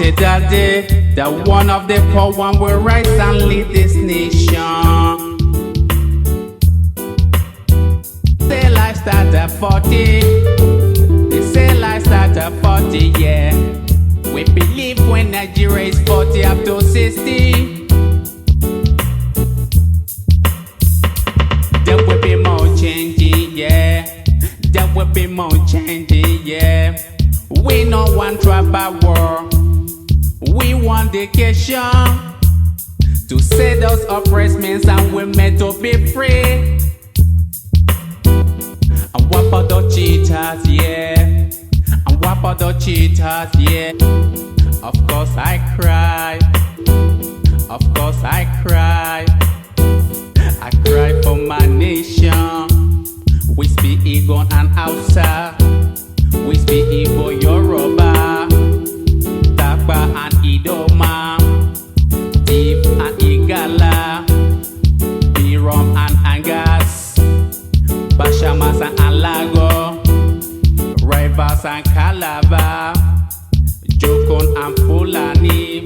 wanted that day that one of the poor one will rise and lead this nation. Say life start at 40. They say life start at 40, yeah. We believe when Nigeria is 40 up to 60, there will be more changing, yeah. There will be more changing, yeah. We no want tribal war. We want education to set us oppressed men and women to be free. And what about the cheaters, yeah? And what about the cheaters, yeah? Of course I cry. Of course I cry. I cry for my nation. We speak Igbo and Hausa. We speak Igbo, Yoruba, Tapa and Idoma, Tiv and Igala, Birom and Angas, Bashamas and Alago, Rivers and Calabar, Jokon and Fulani,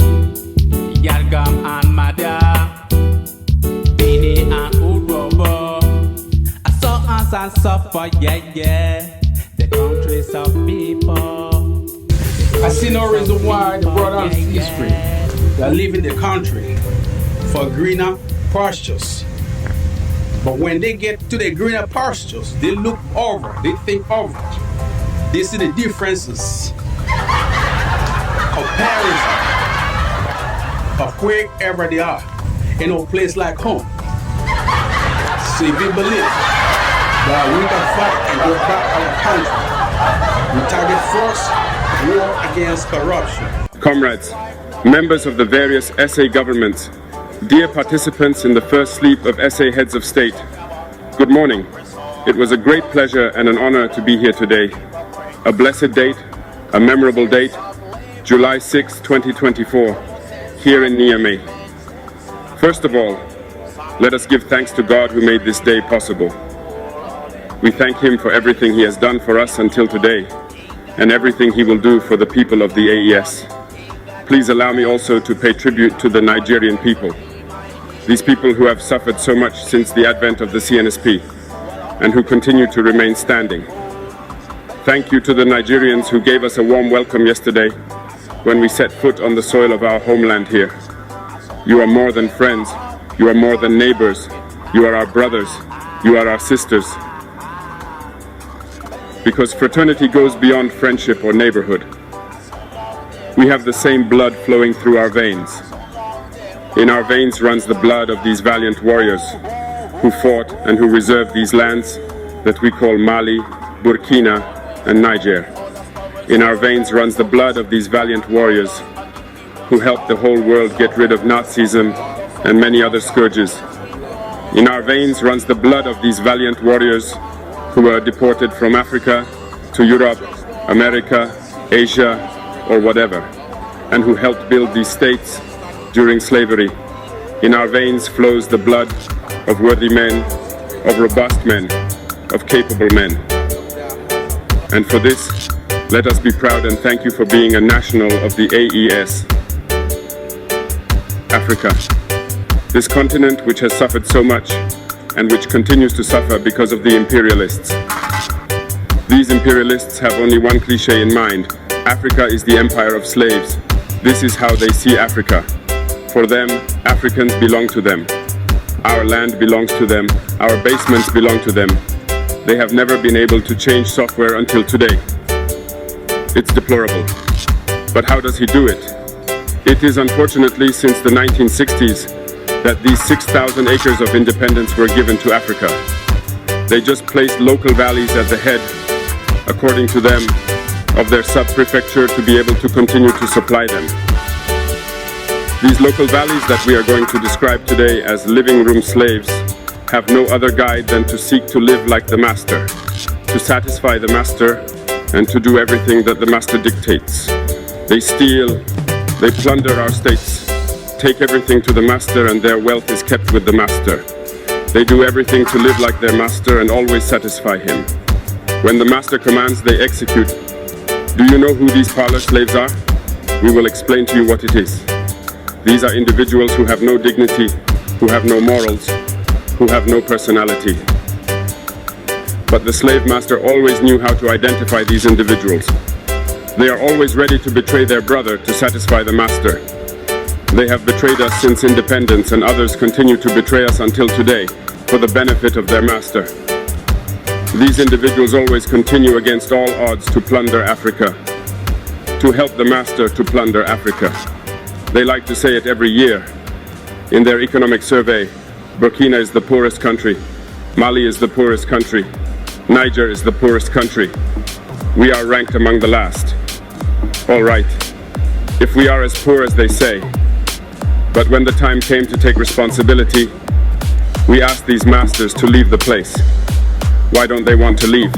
Yargam and Mada, Bini and Urobo, Assault and Suffer, yeah, yeah. The countries of people. I see no reason why the brother and history that live in the country for greener pastures. But when they get to the greener pastures, they look over, they think over it. They see the differences, comparison of wherever they are in a place like home. So if you believe that we can fight and go back our country, we target first war against corruption. Comrades, members of the various SA governments, dear participants in the first sleep of SA heads of state, good morning. It was a great pleasure and an honor to be here today. A blessed date, a memorable date, July 6, 2024, here in Niamey. First of all, let us give thanks to God who made this day possible. We thank Him for everything He has done for us until today, and everything He will do for the people of the AES. Please allow me also to pay tribute to the Nigerian people. These people who have suffered so much since the advent of the CNSP, and who continue to remain standing. Thank you to the Nigerians who gave us a warm welcome yesterday when we set foot on the soil of our homeland here. You are more than friends, you are more than neighbors, you are our brothers, you are our sisters. Because fraternity goes beyond friendship or neighborhood. We have the same blood flowing through our veins. In our veins runs the blood of these valiant warriors who fought and who reserved these lands that we call Mali, Burkina, and Niger. In our veins runs the blood of these valiant warriors who helped the whole world get rid of Nazism and many other scourges. In our veins runs the blood of these valiant warriors who were deported from Africa to Europe, America, Asia, or whatever, and who helped build these states during slavery. In our veins flows the blood of worthy men, of robust men, of capable men. And for this, let us be proud and thank you for being a national of the AES. Africa, this continent which has suffered so much and which continues to suffer because of the imperialists. These imperialists have only one cliché in mind: Africa is the empire of slaves. This is how they see Africa. For them, Africans belong to them. Our land belongs to them. Our basements belong to them. They have never been able to change software until today. It's deplorable. But how does he do it? It is unfortunately since the 1960s that these 6,000 acres of independence were given to Africa. They just placed local valleys at the head, according to them, of their sub-prefecture to be able to continue to supply them. These local valleys that we are going to describe today as living room slaves have no other guide than to seek to live like the master, to satisfy the master, and to do everything that the master dictates. They steal, they plunder our states, take everything to the master, and their wealth is kept with the master. They do everything to live like their master and always satisfy him. When the master commands, they execute. Do you know who these parlor slaves are? we will explain to you what it is. These are individuals who have no dignity, who have no morals, who have no personality. But the slave master always knew how to identify these individuals. They are always ready to betray their brother to satisfy the master. They have betrayed us since independence, and others continue to betray us until today for the benefit of their master. These individuals always continue against all odds to plunder Africa, to help the master to plunder Africa. They like to say it every year. In their economic survey, Burkina is the poorest country, Mali is the poorest country, Niger is the poorest country. We are ranked among the last. All right, if we are as poor as they say, but when the time came to take responsibility, we asked these masters to leave the place. Why don't they want to leave?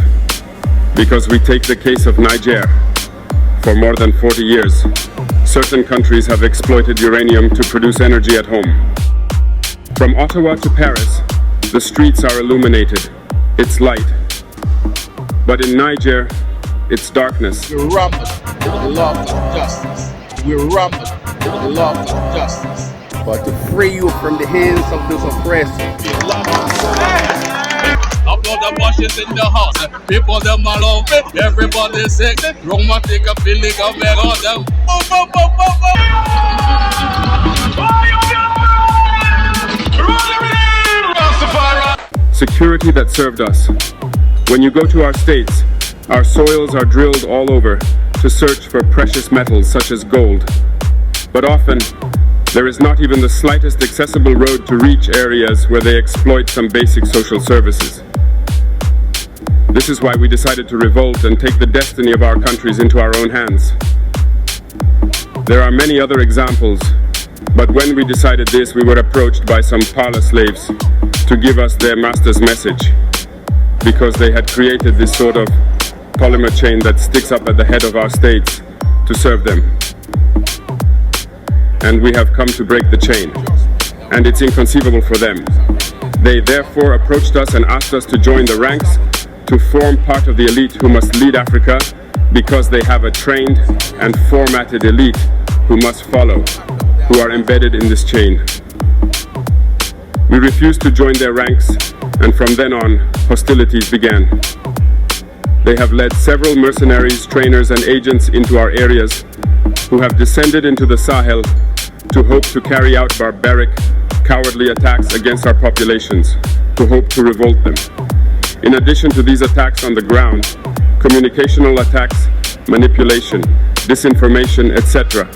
Because we take the case of Niger. For more than 40 years, certain countries have exploited uranium to produce energy at home. From Ottawa to Paris, the streets are illuminated. It's light. But in Niger, it's darkness. We rumble with the love of justice. We rumble with the love of justice. But to free you from the hands of this oppressor. Upload the bushes in the house. People them all love it. Everybody sick. Romantic a feeling of me on them. Security that served us. When you go to our states, our soils are drilled all over to search for precious metals such as gold. But often, there is not even the slightest accessible road to reach areas where they exploit some basic social services. This is why we decided to revolt and take the destiny of our countries into our own hands. There are many other examples, but when we decided this, we were approached by some parlor slaves to give us their master's message, because they had created this sort of polymer chain that sticks up at the head of our states to serve them. And we have come to break the chain, and it's inconceivable for them. They therefore approached us and asked us to join the ranks to form part of the elite who must lead Africa, because they have a trained and formatted elite who must follow, who are embedded in this chain. We refused to join their ranks, and from then on, hostilities began. They have led several mercenaries, trainers, and agents into our areas who have descended into the Sahel to hope to carry out barbaric, cowardly attacks against our populations, to hope to revolt them. In addition to these attacks on the ground, communicational attacks, manipulation, disinformation, etc.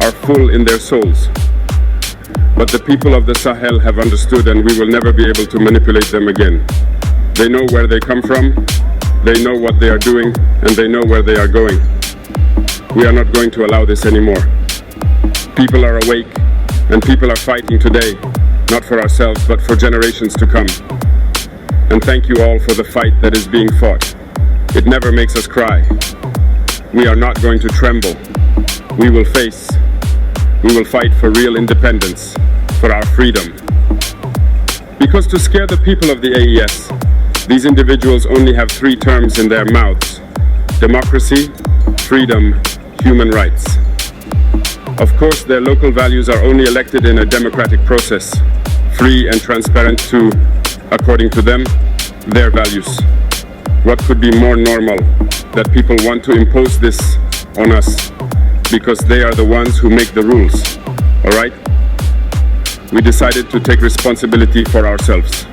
are full in their souls. But the people of the Sahel have understood, and we will never be able to manipulate them again. They know where they come from, they know what they are doing, and they know where they are going. We are not going to allow this anymore. People are awake, and people are fighting today, not for ourselves, but for generations to come. And thank you all for the fight that is being fought. It never makes us cry. We are not going to tremble. We will face. We will fight for real independence, for our freedom. Because to scare the people of the AES, these individuals only have 3 terms in their mouths: democracy, freedom, human rights. Of course, their local values are only elected in a democratic process, free and transparent to, according to them, their values. What could be more normal that people want to impose this on us because they are the ones who make the rules, all right? We decided to take responsibility for ourselves.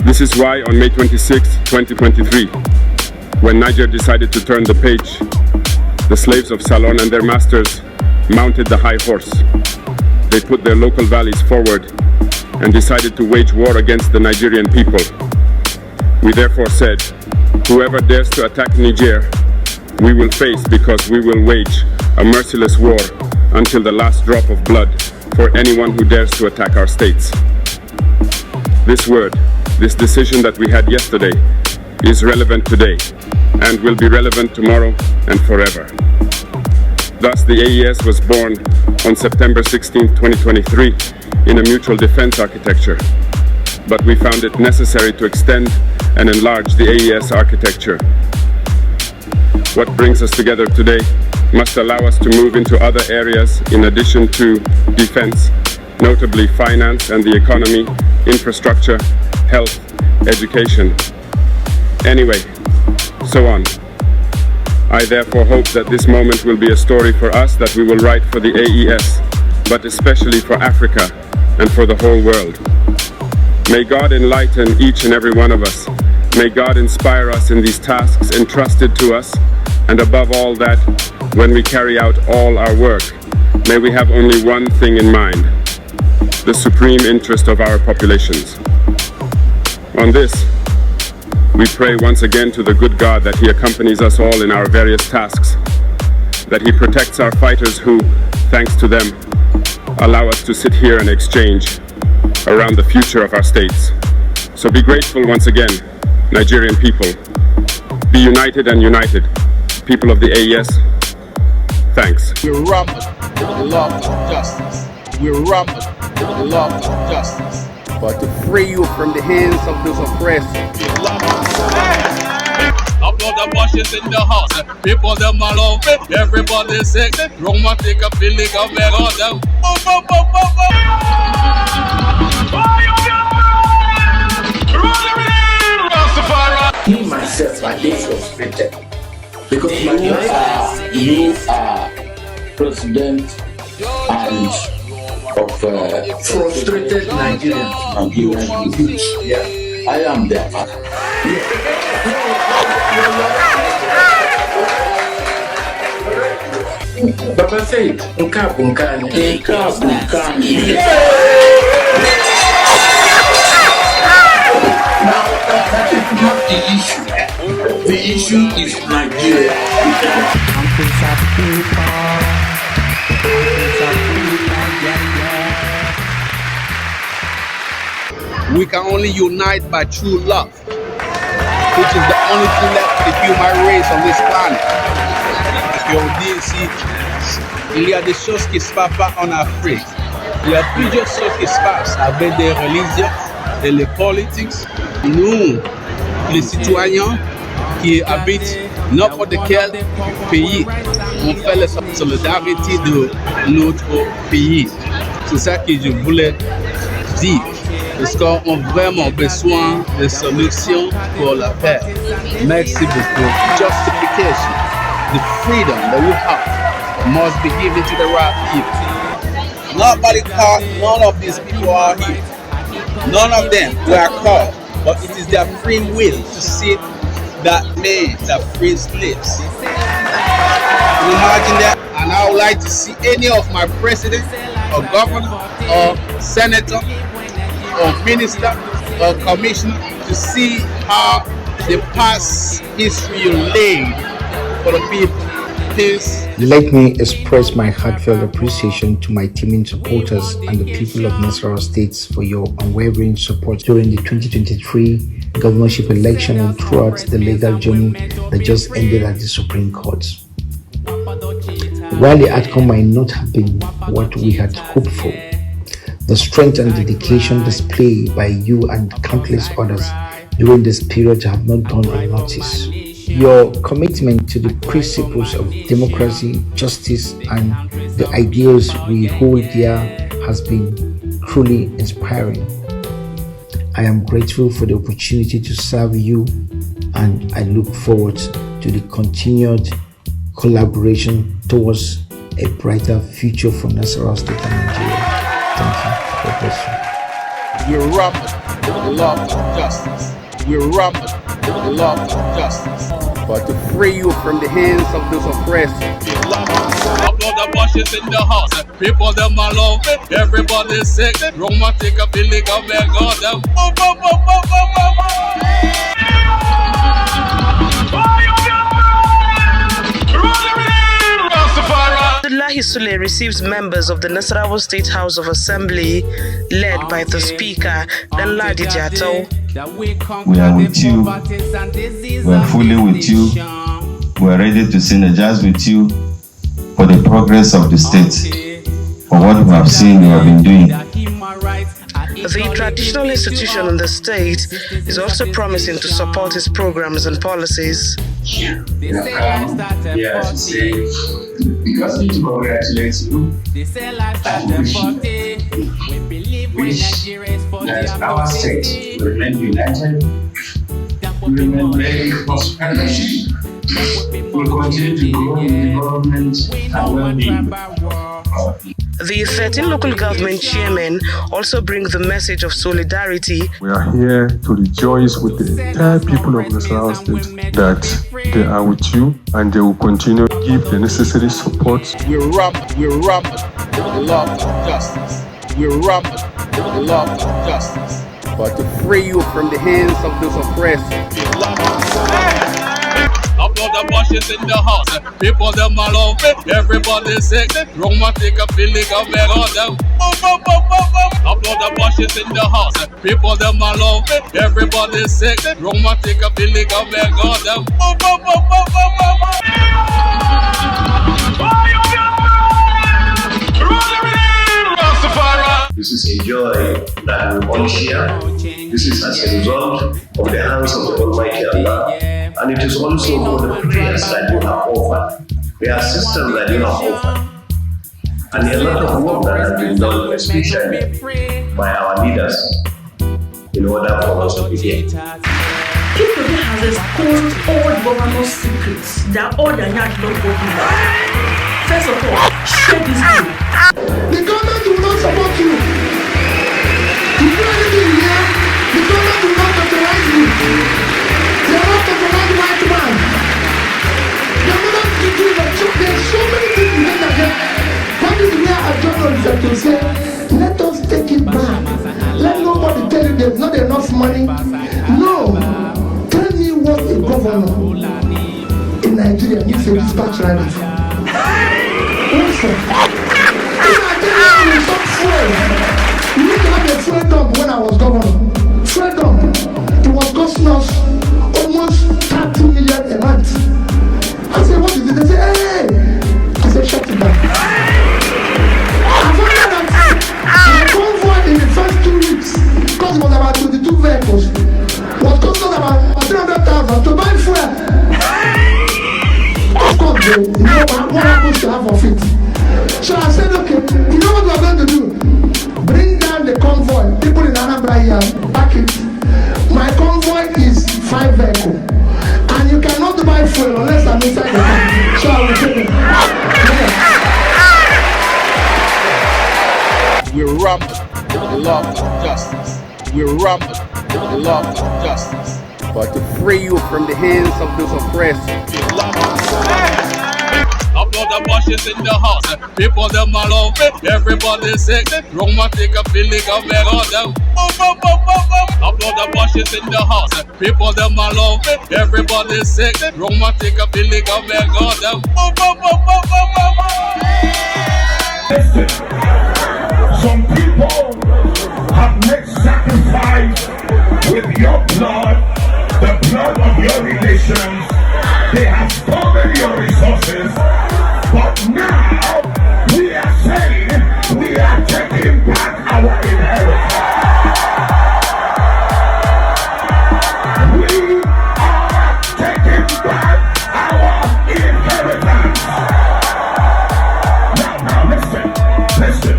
This is why on May 26, 2023, when Niger decided to turn the page, the slaves of Salon and their masters mounted the high horse. They put their local values forward and decided to wage war against the Nigerian people. We therefore said, whoever dares to attack Niger, we will face, because we will wage a merciless war until the last drop of blood for anyone who dares to attack our states. This word, this decision that we had yesterday, is relevant today and will be relevant tomorrow and forever. Thus, the AES was born on September 16, 2023, in a mutual defense architecture. But we found it necessary to extend and enlarge the AES architecture. What brings us together today must allow us to move into other areas in addition to defense, notably finance and the economy, infrastructure, health, education. Anyway, so on. I therefore hope that this moment will be a story for us that we will write for the AES, but especially for Africa and for the whole world. May God enlighten each and every one of us. May God inspire us in these tasks entrusted to us, and above all that, when we carry out all our work, may we have only one thing in mind: the supreme interest of our populations. On this, we pray once again to the good God that He accompanies us all in our various tasks, that He protects our fighters who, thanks to them, allow us to sit here and exchange around the future of our states. So be grateful once again, Nigerian people. Be united and united. People of the AES, thanks. We rumble with the love of justice. We rumble with the love of justice. but to free you from the hands of those oppressed. Adbloyt Abashi is in the house. People them all love it. Everybody sick. Roma take a feeling of it. All them. Me myself, I get frustrated because you are president and of frustrated Nigerians and youth. Yeah, I am their father. Papa said, "Nka bunkani." Now that is not the issue. The issue is Nigeria. We can only unite by true love, which is the only thing left for the human race on this planet. Et on dit ici, il y a des choses qui se passent pas en Afrique. Il y a plusieurs choses qui se passent avec des religions et les politiques. Nous, les citoyens qui habitent n'importe quel pays, on fait la solidarité de notre pays. C'est ça que je voulais dire. Parce qu'on a vraiment besoin de solutions pour la paix. Merci beaucoup. Justification, the freedom that we have must be given to the right people. Nobody called, none of these people are here. None of them were called, but it is their free will to sit that man that free slaves. Imagine that, and I would like to see any of my president or governor or senator or minister or commissioner to see how the past history laid for the people. Peace. Let me express my heartfelt appreciation to my teaming supporters and the people of Nasarawa State for your unwavering support during the 2023 governorship election and throughout the legal journey that just ended at the Supreme Court. While the outcome might not have been what we had hoped for, the strength and dedication displayed by you and countless others during this period have not gone unnoticed. Your commitment to the principles of democracy, justice, and the ideals we hold dear has been truly inspiring. I am grateful for the opportunity to serve you, and I look forward to the continued collaboration towards a brighter future for Nasarawa State and Nigeria. Thank you. God bless you. We rumble with the love of justice. We rumble with the love of justice. But to free you from the hands of those oppressed. Adbloyt Abashi is in the house. People them all love it. Everybody sick. Roma take a feeling of it. All them. Abdullahi Sule receives members of the Nasarawa State House of Assembly led by the Speaker, Danladi Jato. We are with you. We are fully with you. We are ready to synergize with you for the progress of the state. For what we have seen you have been doing. The traditional institution in the state is also promising to support his programs and policies. We have come here to say, because we congratulate you and wish that our state will remain united, will remain very prosperous, will continue to grow in development and well-being. The 13 local government chairmen also bring the message of solidarity. We are here to rejoice with the entire people of Nasarawa State that they are with you and they will continue to give the necessary support. We're rumbled with the love of justice. We're rumbled with the love of justice. but to free you from the hands of those oppressed. Adbloyt Abashi is in the house. People them all love it. Everybody sick. Romantic feeling of me on them. Adbloyt Abashi is in the house. People them all love it. Everybody sick. Romantic feeling of me on them. This is a joy that we all share. This is as a result of the hands of the Almighty Allah. And it is also for the prayers that you have offered, the assistance that you have offered, and a lot of work that has been done, especially by our leaders, in order for us to begin. People has exposed all government secrets that all the young don't open up. First of all, share this thing. The government will not support you. To do anything here, the government will not authorize you. They are not authorized white man. They are not to do that. There are so many things you get again. That is where a journalist have to say, let us take it back. Let nobody tell you there's not enough money. No. Tell me what a governor in Nigeria needs a dispatch rider for. Listen. You need to have a fuel dump when I was governor. Fuel dump. It was costing us almost 30 million a month. I said, what is it? They say, hey! I said, shut it down. I found out that the convoy in the first 2 weeks, because it was about 22 vehicles, was costing about 300,000 to buy fuel. Of course, you know what happens to half of it. So I said, okay, you know what we're going to do? Bring down the convoy. People in Anambra here, pack it. My convoy is 5 vehicles. And you cannot buy fuel unless I'm inside the car. So I will take it. Yeah. We're rumbled with the love of justice. We're rumbled with the love of justice. But to free you from the hands of those oppressed. Adbloyt Abashi is in the house. People them all love it. Everybody sick. Romantic feeling of me on them. Adbloyt Abashi is in the house. People them all love it. Everybody sick. Romantic feeling of me on them. Listen, some people have made sacrifice with your blood, the blood of your relations. They have stolen your resources, but now we are saying we are taking back our inheritance. We are taking back our inheritance. Now listen.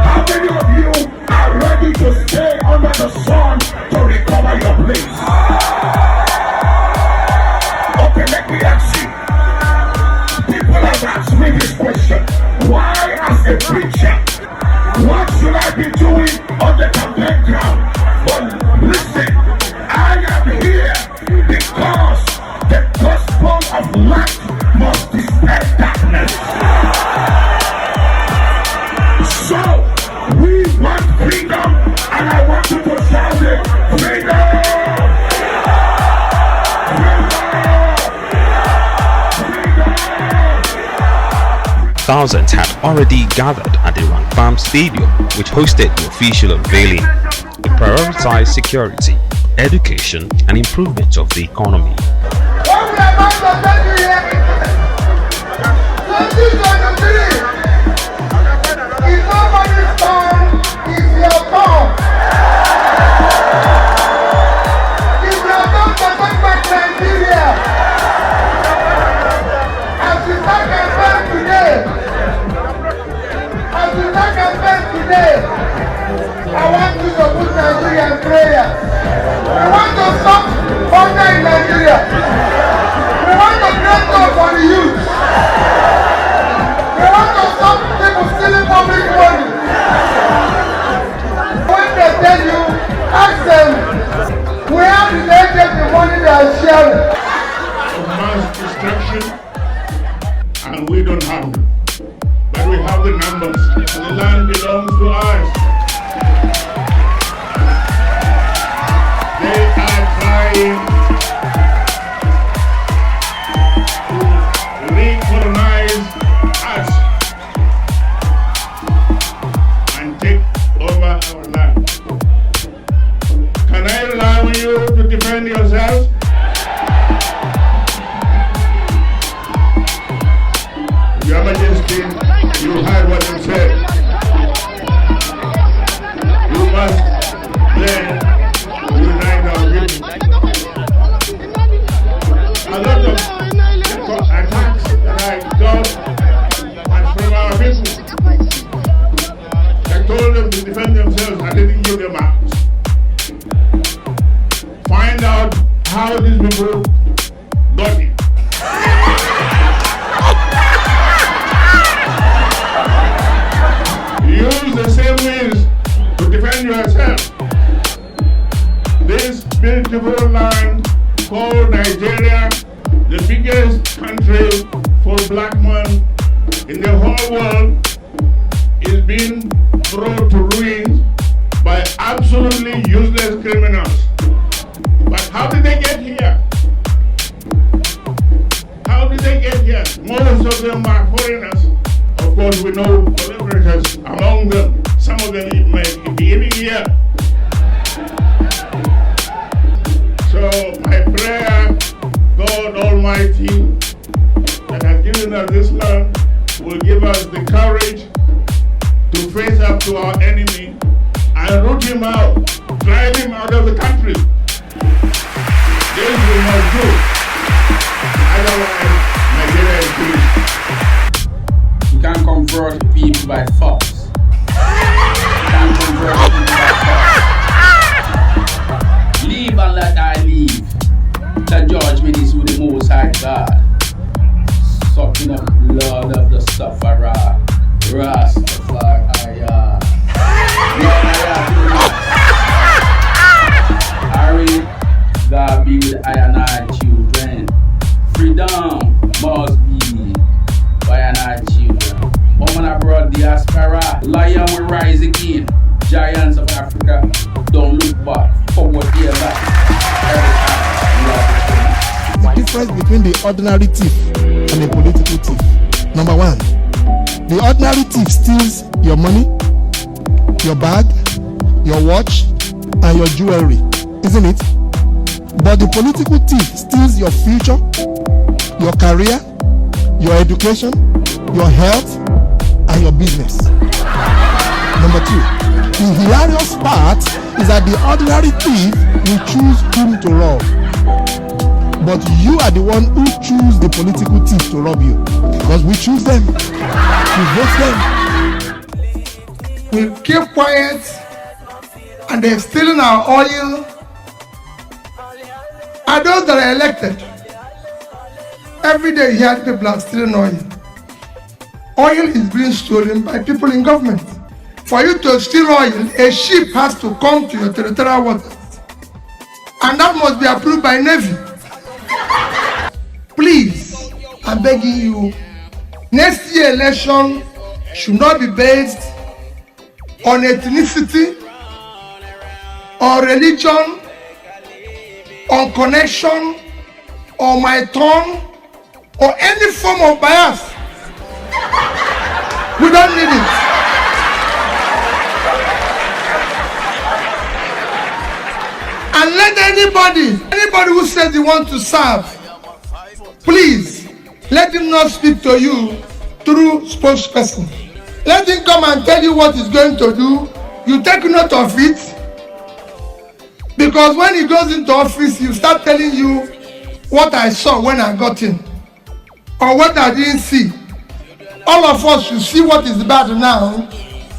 How many of you are ready to stay under the sun to recover your place? Okay, let me ask you. People have asked me this question. Why, as a preacher, what should I be doing on the campaign ground? But listen, I am here because the gospel of light must dispel darkness. So, we want freedom, and I want you to shout it, freedom! Thousands had already gathered at the Rangpam Stadium, which hosted the official unveiling. It prioritized security, education, and improvement of the economy. It's nobody's turn, it's your turn. how these people got it. Use the same means to defend yourself. This beautiful land called Nigeria, the biggest country for black men in the whole world, is being brought to ruin by absolutely useless criminals. But how did they get here? How did they get here? Most of them are foreigners. Of course, we know collaborators among them. Some of them may be even here. So my prayer, God Almighty, that has given us this land, will give us the courage to face up to our enemy and root him out, drive him out of the country. This we must do. Otherwise, Nigeria is finished. You can't convert people by force. You can't convert people by force. Leave and let I leave. The judgment is with the Most High God. Sucking up blood of the sufferer. Rastafari. Harry, God be with I and I children. Freedom must be by and I children. Woman abroad diaspora, lion will rise again. Giants of Africa, don't look back. Forward here back. The difference between the ordinary thief and a political thief. Number one, the ordinary thief steals your money, your bag, your watch, and your jewelry, isn't it? But the political thief steals your future, your career, your education, your health, and your business. Number two, the hilarious part is that the ordinary thief will choose whom to rob. But you are the one who choose the political thief to rob you. Because we choose them. We vote them. We keep quiet and they're stealing our oil. Are those that are elected? Every day here people are stealing oil. Oil is being stolen by people in government. For you to steal oil, a ship has to come to your territorial waters. And that must be approved by Navy. Please, I'm begging you, next year election should not be based on ethnicity or religion, on connection, or my tongue, or any form of bias. We don't need it. And let anybody who says he wants to serve, please, let him not speak to you through spokesperson. Let him come and tell you what he's going to do. You take note of it. Because when he goes into office, he'll start telling you what I saw when I got in. Or what I didn't see. All of us should see what is bad now.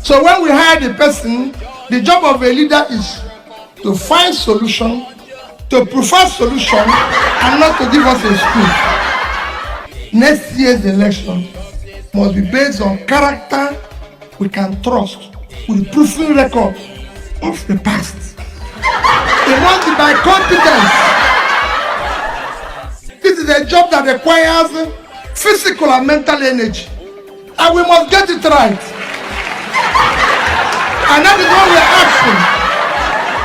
So when we hire the person, the job of a leader is to find solution, to prefer solution, and not to give us a excuse. Next year's election must be based on character we can trust, with proven record of the past. It must be by competence. This is a job that requires physical and mental energy, and we must get it right. And that is what we are asking.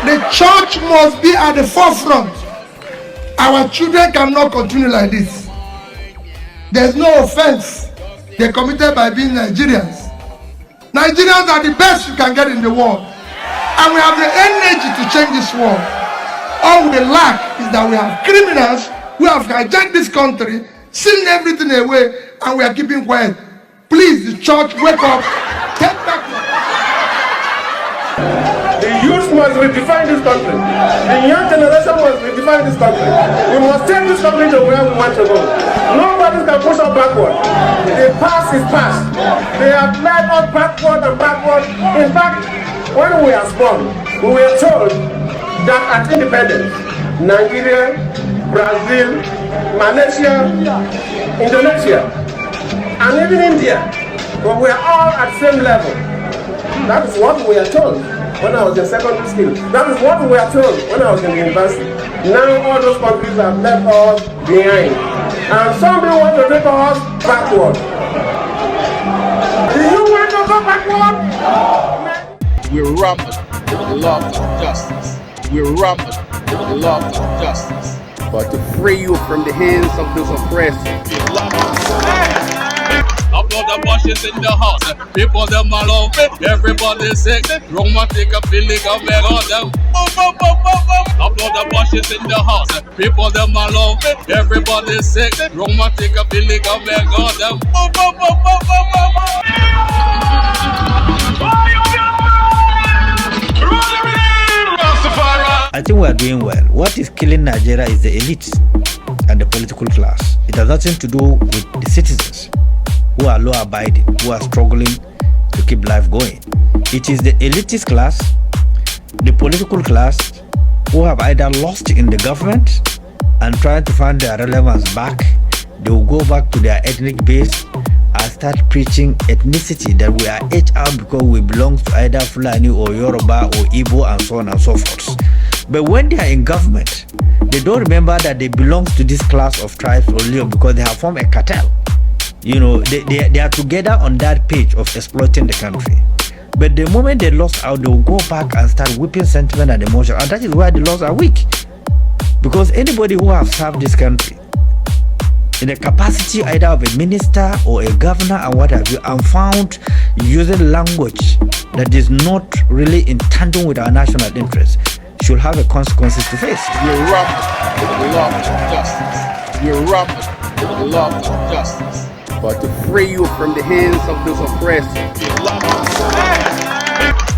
The church must be at the forefront. Our children cannot continue like this. There's no offense they committed by being Nigerians. Nigerians are the best you can get in the world. And we have the energy to change this world. All we lack is that we have criminals who have hijacked this country, sealed everything away, and we are keeping quiet. Please, the church, wake up. Take back. The youth must redefine this country. The young generation must redefine this country. We must take this country to where we want to go. Nobody can push us backward. The past is past. They have led us backward and backward. In fact, when we are born, we were told that at independence, Nigeria Brazil, Malaysia, Indonesia, and even India. But we are all at the same level. That is what we are told when I was in secondary school. That is what we are told when I was in the university. Now all those countries have left us behind. And some people want to take us backward. Do you want to go backward? We rumble with love and justice. We rumble with love and justice. But to free you from the hands of those oppressed. Adbloyt Abashi is in the house. People them all love it. Everybody sick. Roma take a feeling of it on them. Adbloyt Abashi is in the house. People them all love it. Everybody sick. Roma take a feeling of it on them. I think we are doing well. What is killing Nigeria is the elites and the political class. It has nothing to do with the citizens who are law abiding, who are struggling to keep life going. It is the elitist class, the political class, who have either lost in the government and trying to find their relevance back. They will go back to their ethnic base and start preaching ethnicity, that we are HR because we belong to either Fulani or Yoruba or Igbo and so on and so forth. But when they are in government, they don't remember that they belong to this class of tribes or religion because they have formed a cartel. You know, they are together on that page of exploiting the country. But the moment they lost out, they will go back and start whipping sentiment and emotion. And that is why the laws are weak. Because anybody who has served this country in the capacity either of a minister or a governor and what have you, and found using language that is not really in tandem with our national interests, should have a consequences to face. We rumble with love and justice. We rumble with love and justice. But to free you from the hands of those oppressed.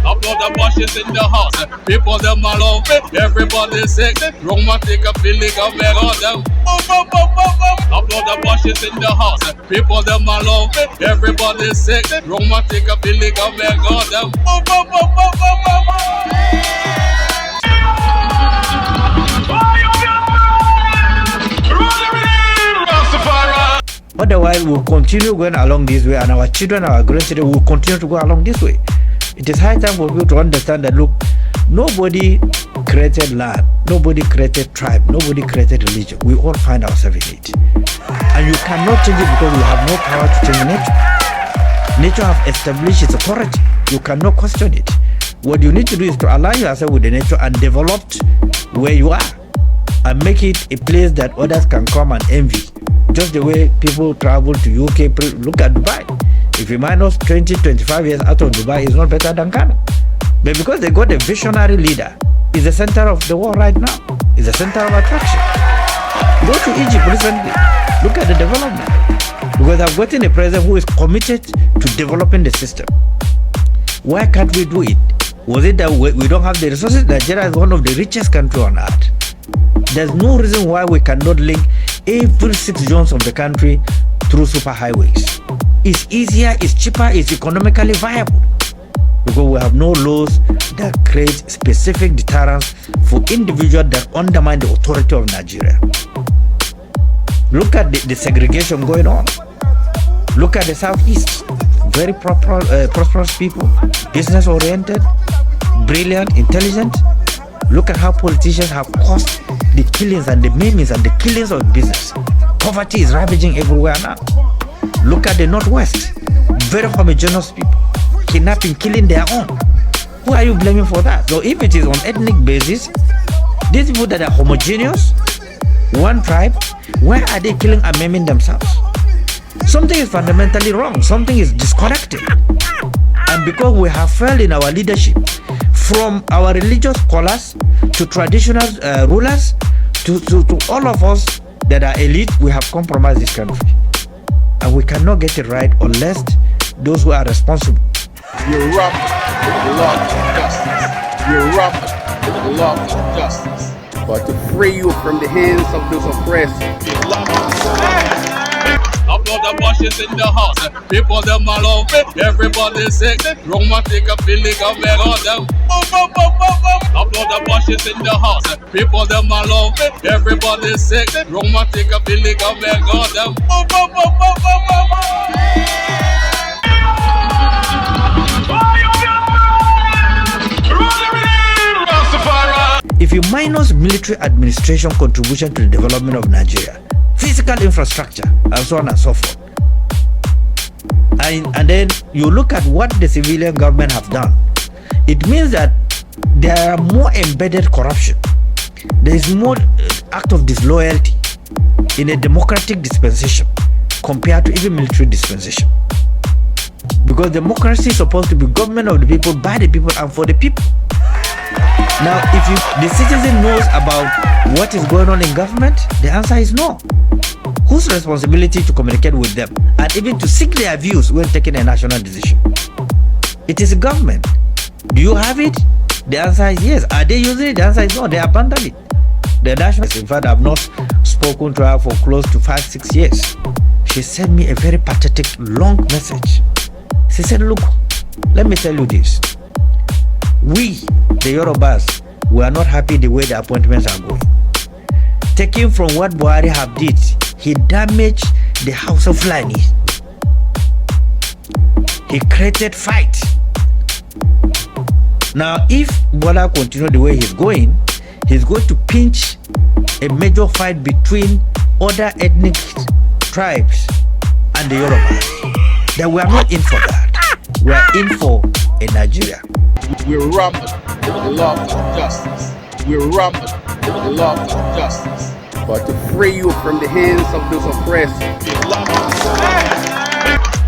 Adbloyt Abashi is in the house. People them all love it. Everybody sick. Roma take a feeling of it on them. Adbloyt Abashi is in the house. People them all love it. Everybody sick. Roma take a feeling of it on them. Otherwise, we'll continue going along this way, and our children, our grandchildren will continue to go along this way. It is high time for people to understand that, look, nobody created land, nobody created tribe, nobody created religion. We all find ourselves in it. And you cannot change it because you have no power to change nature. Nature has established its authority. You cannot question it. What you need to do is to align yourself with the nature and develop where you are and make it a place that others can come and envy. Just the way people travel to UK, look at Dubai. If you minus 20-25 years out of Dubai, it's not better than Ghana. But because they got a visionary leader, it's the center of the world right now. It's the center of attraction. Go to Egypt recently. Look at the development. Because I've gotten a president who is committed to developing the system. Why can't we do it? Was it that we don't have the resources? Nigeria is one of the richest countries on earth. There's no reason why we cannot link every 6 zones of the country through superhighways. It's easier, it's cheaper, it's economically viable. Because we have no laws that create specific deterrents for individuals that undermine the authority of Nigeria. Look at the segregation going on. Look at the Southeast. Very prosperous people, business oriented, brilliant, intelligent. Look at how politicians have caused the killings and the maimings and the killings of business. Poverty is ravaging everywhere now. Look at the Northwest. Very homogeneous people. Kidnapping, killing their own. Who are you blaming for that? So if it is on ethnic basis, these people that are homogeneous, one tribe, why are they killing and maiming themselves? Something is fundamentally wrong. Something is disconnected. And because we have failed in our leadership, from our religious scholars to traditional rulers to all of us that are elite, we have compromised this country. And we cannot get it right unless those who are responsible. We rumble with love and justice. We rumble with love and justice. But to free you from the hands of those oppressed. Adbloyt Abashi Abashi in the house. People them all love it. Everybody sexy. Romantic a feeling of me on them. Adbloyt Abashi in the house. People them all love it. Everybody sexy. Romantic a feeling of me on them. If you minus military administration contribution to the development of Nigeria, physical infrastructure, and so on and so forth, and then you look at what the civilian government have done, it means that there are more embedded corruption. There is more act of disloyalty in a democratic dispensation compared to even military dispensation. Because democracy is supposed to be government of the people, by the people, and for the people. Now, if the citizen knows about what is going on in government, the answer is no. Whose responsibility to communicate with them and even to seek their views when taking a national decision? It is government. Do you have it? The answer is yes. Are they using it? The answer is no. They abandon it. The national, in fact, I've not spoken to her for close to 5-6 years. She sent me a very pathetic, long message. She said, look, let me tell you this. We, the Yorubas, we are not happy the way the appointments are going. Taking from what Buhari have did, he damaged the House of Fulani. He created fight. Now, if Bola continue the way he's going to pinch a major fight between other ethnic tribes and the Yorubas. That we are not in for that. We are in for a Nigeria. We're rampant with the love of justice. We're rampant with the love of justice. But to free you from the hands of those oppressed.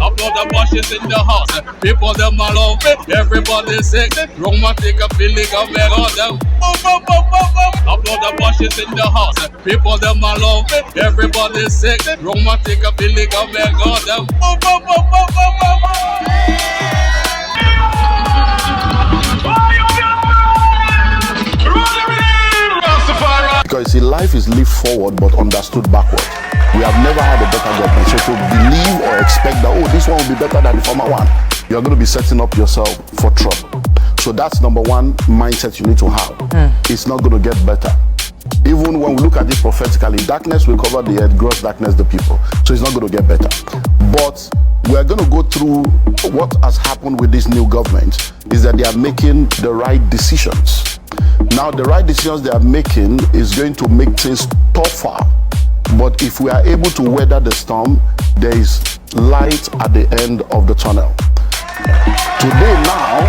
Adbloyt Abashi in the house. People them all love it. Everybody sexy. Romantic a feeling of me on them. Adbloyt Abashi in the house. People them all love it. Everybody sexy. Romantic a feeling of me on them. Because see, life is lived forward but understood backward. We have never had a better government. So to believe or expect that, oh, this one will be better than the former one, you're going to be setting up yourself for trouble. So that's number one mindset you need to have. It's not going to get better. Even when we look at it prophetically, darkness will cover the earth, gross darkness the people. So it's not going to get better. But we're going to go through what has happened with this new government is that they are making the right decisions. Now, the right decisions they are making is going to make things tougher. But if we are able to weather the storm, there is light at the end of the tunnel. Today now,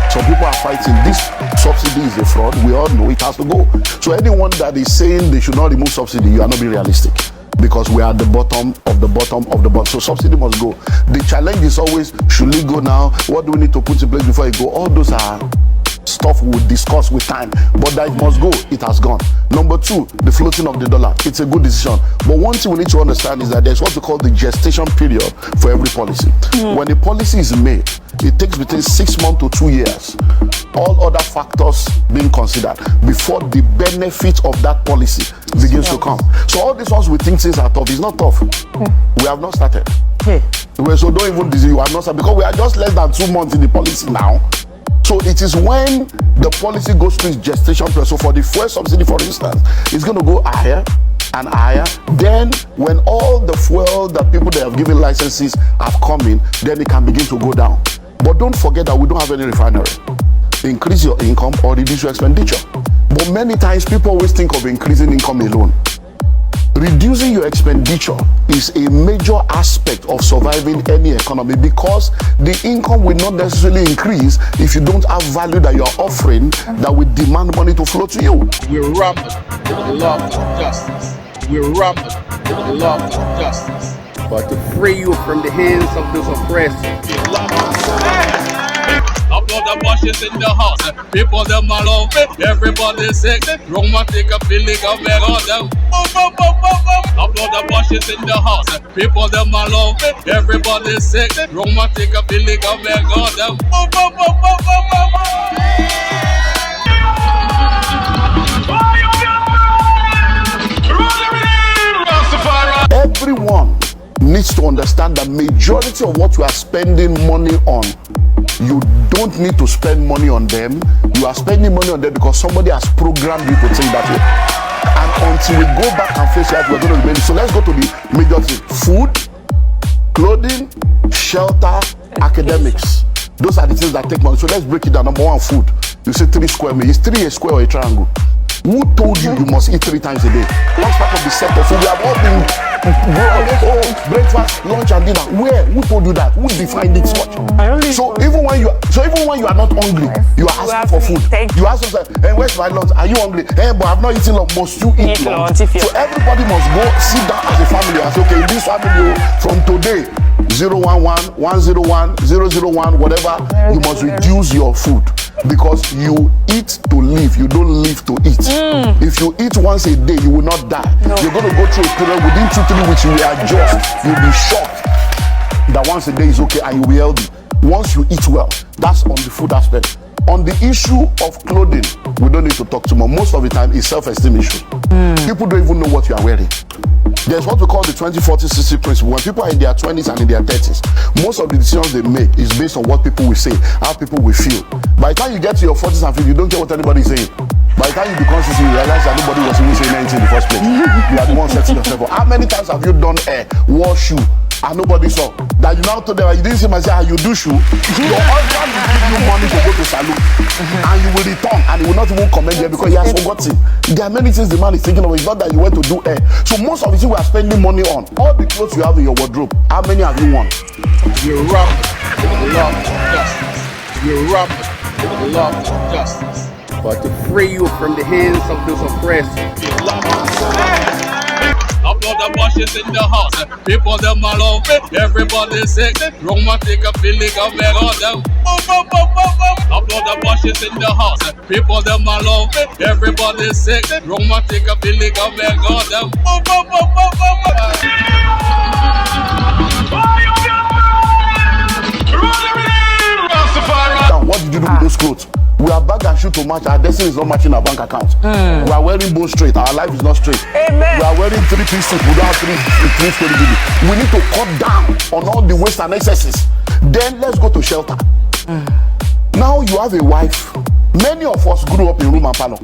some people are fighting this subsidy is a fraud. We all know it has to go. So anyone that is saying they should not remove subsidy, you are not being realistic. Because we are at the bottom of the bottom of the bottom. So subsidy must go. The challenge is always, should it go now? What do we need to put in place before it go? All those are stuff we'll discuss with time, but that it must go, it has gone. Number two, the floating of the dollar. It's a good decision. But one thing we need to understand is that there's what we call the gestation period for every policy. When a policy is made, it takes between 6 months to 2 years, all other factors being considered, before the benefit of that policy begins to come. So all these ones we think things are tough. It's not tough. We have not started. So don't even disease, you have not started, because we are just less than 2 months in the policy now. So it is when the policy goes through its gestation period. So for the fuel subsidy, for instance, it's going to go higher and higher. Then when all the fuel that people that have given licenses have come in, then it can begin to go down. But don't forget that we don't have any refinery. Increase your income or reduce your expenditure. But many times people always think of increasing income alone. Reducing your expenditure is a major aspect of surviving any economy, because the income will not necessarily increase if you don't have value that you are offering that will demand money to flow to you. We're rampant with the love of justice. We're rampant with the love of justice. But to free you from the hands of those oppressed. Adbloyt Abashi in the house. People them all love it. Everybody sexy. Romantic a feeling of me on them. Adbloyt Abashi in the house. People them all love it. Everybody sexy. Romantic a feeling of me on them. Everyone needs to understand that majority of what you are spending money on, you don't need to spend money on them. You are spending money on them because somebody has programmed you to think that way. And until we go back and face that, we're going to remain. So let's go to the major thing: food, clothing, shelter, academics. Those are the things that take money. So let's break it down. Number one, food. You say 3 square meals. Is 3 a square or a triangle? Who told you you must eat 3 times a day? That's part of the set of food. We have all been breakfast, lunch, and dinner. Where? Who told you that? Who defined it so much? So even when you are not hungry, you are asking for food. You ask yourself, hey, where's my lunch? Are you hungry? Hey, but I've not eaten lunch. Must you eat lunch? So everybody must go sit down as a family and say, okay, in this family, from today, 011, 101, 001, whatever, you must reduce your food. Because you eat to live, you don't live to eat. If you eat once a day, you will not die. You're going to go through a period within 2-3 weeks, you will adjust. You'll be shocked that once a day is okay and you'll be healthy. Once you eat well, that's on the food aspect. On the issue of clothing, we don't need to talk too much. Most of the time, it's self-esteem issue. People don't even know what you are wearing. There's what we call the 20-40-60 principle. When people are in their 20s and in their 30s, most of the decisions they make is based on what people will say, how people will feel. By the time you get to your 40s and 50s, you don't care what anybody is saying. By the time you become 60, you realize that nobody was even saying anything in the first place. You are the one setting yourself up. How many times have you done hair, wore shoe, and nobody saw? That you now told them, you didn't see myself, you do shoe. Your husband will give you money to go to salon, and you will return, and he will not even comment there because he has forgotten. There are many things the man is thinking of. It's not that you went to do hair. So most of the things we are spending money on, all the clothes you have in your wardrobe, how many have you won? You rob love justice. You rob love justice. But to free you from the hands of those oppressed. Adbloyt Abashi in the house. People them all love it. Everybody sick. Romantic feeling of me on them. Adbloyt Abashi in the house. People them all love it. Everybody sick. Romantic feeling of me on them. What did you do with those clothes? We are bag and shoe to match. Our destiny is not matching our bank account. We are wearing bone straight. Our life is not straight. Amen. We are wearing 3-piece suit. We don't have three story building. We need to cut down on all the waste and excesses. Then let's go to shelter. Now you have a wife. Many of us grew up in room and parlor.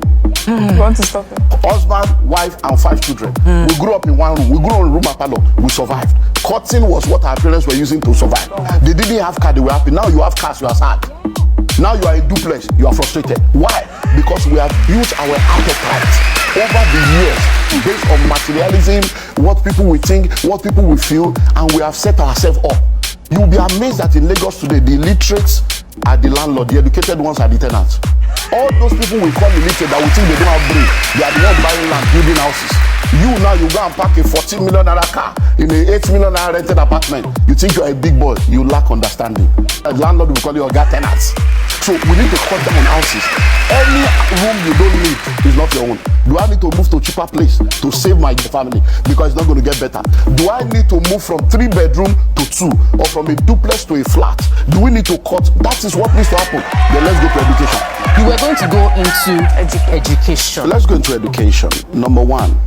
You want to stop it? Husband, wife, and 5 children. We grew up in one room. We grew up in room and parlor. We survived. Cutting was what our parents were using to survive. They didn't have car, they were happy. Now you have cars, you are sad. Now you are in duplex, you are frustrated. Why? Because we have built our appetite over the years based on materialism, what people will think, what people will feel, and we have set ourselves up. You'll be amazed that in Lagos today, the illiterates are the landlord, the educated ones are the tenants. All those people we call illiterate that we think they don't have brain, they are the ones buying land, building houses. You now, you go and park a 14 million naira car in a 8 million naira rented apartment. You think you are a big boy, you lack understanding. A landlord will call you your tenants. So we need to cut down on houses. Any room you don't need is not your own. Do I need to move to a cheaper place to save my family because it's not going to get better? Do I need to move from 3 bedroom to 2 or from a duplex to a flat? Do we need to cut? That is what needs to happen. Then let's go to education. You were going to go into education. Let's go into education. Number 1.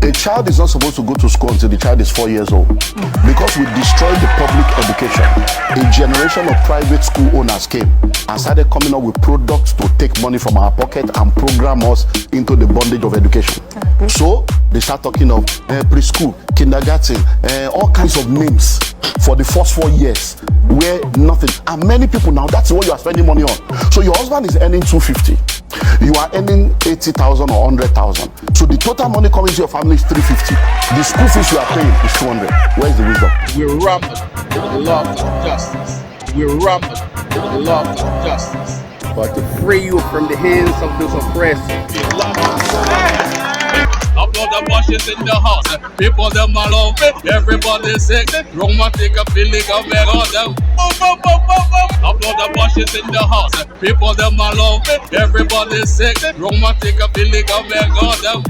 A child is not supposed to go to school until the child is 4 years old. Because we destroyed the public education, a generation of private school owners came and started coming up with products to take money from our pocket and program us into the bondage of education. So they start talking of preschool, kindergarten, all kinds of names for the first 4 years where nothing. And many people now, that's what you are spending money on. So your husband is earning 250. You are earning 80,000 or 100,000. So the total money coming to your family is 350. The school fees you are paying is 200. Where is the wisdom? We rob love justice. We rob love justice. But to free you from the hands of those oppressed. Adbloyt Abashi in the house. People them all love it. Everybody sick. Romantic feeling of me on them. Adbloyt Abashi in the house. People them all love it. Everybody sick. Romantic feeling of me on them.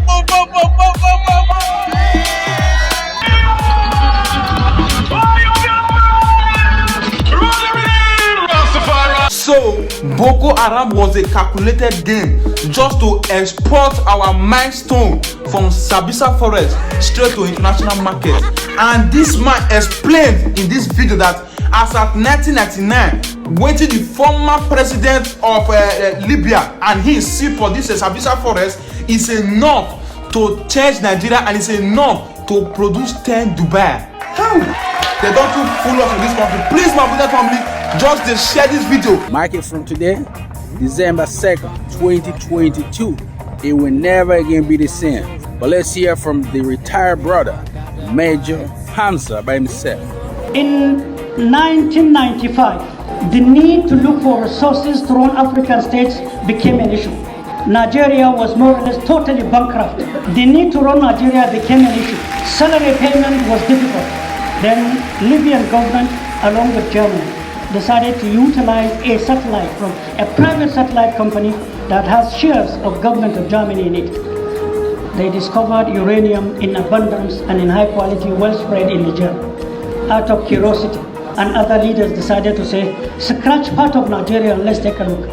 So Boko Haram was a calculated game just to export our milestone from Sabisa Forest straight to international market. And this man explained in this video that as at 1999, waiting the former president of Libya and he see for this Sabisa Forest is enough to change Nigeria and it's enough to produce 10 Dubai. How? They don't too fool us in this country. Please, my brother family, just to share this video. Mark it from today, December 2nd, 2022. It will never again be the same. But let's hear from the retired brother, Major Hamza by himself. In 1995, the need to look for resources to run African states became an issue. Nigeria was more or less totally bankrupt. The need to run Nigeria became an issue. Salary payment was difficult. Then Libyan government, along with Germany, decided to utilize a satellite from a private satellite company that has shares of government of Germany in it. They discovered uranium in abundance and in high quality, well spread in Niger. Out of curiosity, and other leaders decided to say, scratch part of Nigeria and let's take a look.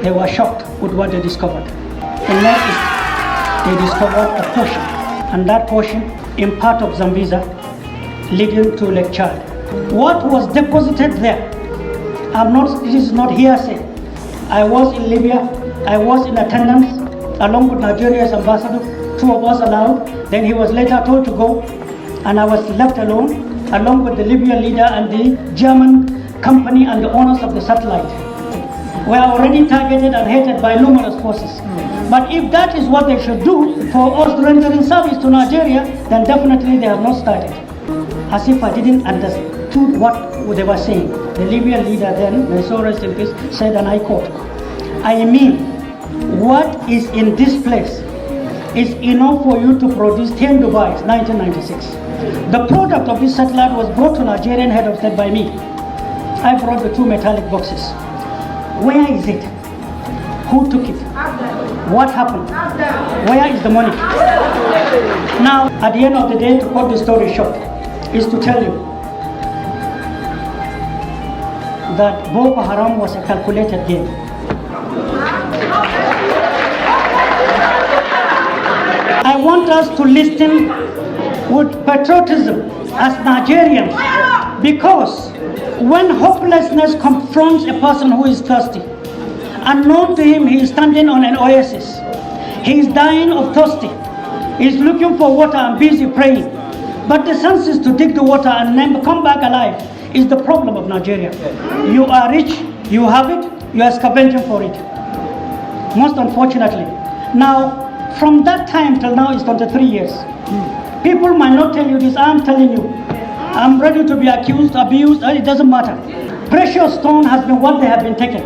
They were shocked with what they discovered. In Northeast, they discovered a portion, and that portion in part of Zambeza, leading to Lake Chad. What was deposited there? This is not hearsay. I was in Libya, I was in attendance, along with Nigeria's ambassador, 2 of us allowed. Then he was later told to go, and I was left alone, along with the Libyan leader and the German company and the owners of the satellite. We are already targeted and hated by numerous forces. But if that is what they should do for us rendering service to Nigeria, then definitely they have not started. As if I didn't understood what they were saying. The Libyan leader then, may so rest in peace, said, and I quote, I mean, what is in this place is enough for you to produce 10 Dubais, 1996. The product of this satellite was brought to Nigerian head of state by me. I brought the 2 metallic boxes. Where is it? Who took it? What happened? Where is the money? Now, at the end of the day, to cut the story short, is to tell you that Boko Haram was a calculated game. I want us to listen with patriotism as Nigerians, because when hopelessness confronts a person who is thirsty, unknown to him, he is standing on an oasis. He is dying of thirsty. He is looking for water and busy praying. But the senses to dig the water and then come back alive is the problem of Nigeria. You are rich, you have it, you are scavenging for it. Most unfortunately. Now, from that time till now is 23 years. People might not tell you this, I'm telling you. I'm ready to be accused, abused, it doesn't matter. Precious stone has been what they have been taken.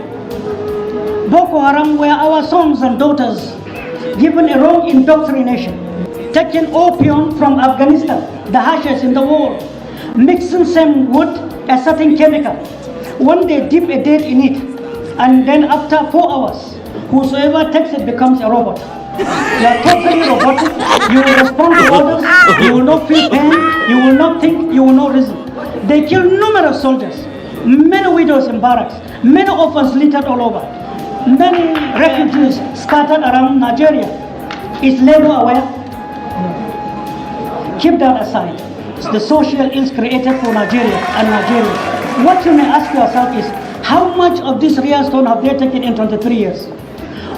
Boko Haram were our sons and daughters given a wrong indoctrination. Taking opium from Afghanistan, the hashes in the world, mixing them with a certain chemical. When they dip a date in it, and then after 4 hours, whosoever takes it becomes a robot. You are totally robotic, you will respond to orders, you will not feel pain, you will not think, you will not reason. They kill numerous soldiers, many widows in barracks, many orphans littered all over, many refugees scattered around Nigeria. Is labor aware? Keep that aside. The social ills created for Nigeria and Nigerians. What you may ask yourself is, how much of this real stone have they taken in 23 years?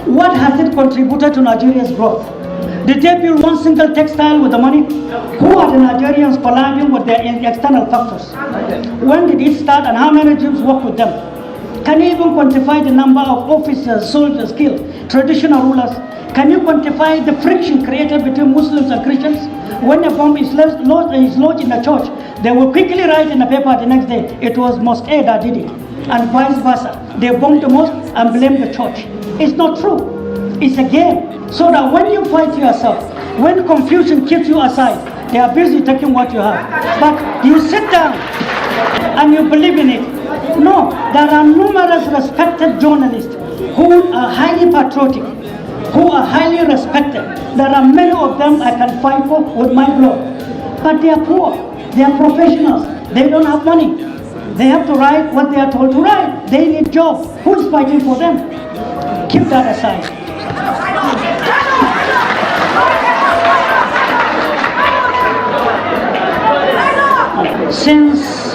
What has it contributed to Nigeria's growth? Did they build one single textile with the money? Who are the Nigerians collabing with their external factors? When did it start and how many regimes work with them? Can you even quantify the number of officers, soldiers killed, traditional rulers? Can you quantify the friction created between Muslims and Christians? When a bomb is lodged in a church, they will quickly write in the paper the next day, it was Mosque A that did it, and vice versa. They bomb the mosque and blame the church. It's not true. It's a game. So that when you fight yourself, when confusion keeps you aside, they are busy taking what you have. But you sit down and you believe in it. No, there are numerous respected journalists who are highly patriotic, who are highly respected. There are many of them I can fight for with my blood. But they are poor, they are professionals, they don't have money. They have to write what they are told to write. They need jobs. Who's fighting for them? Keep that aside. Since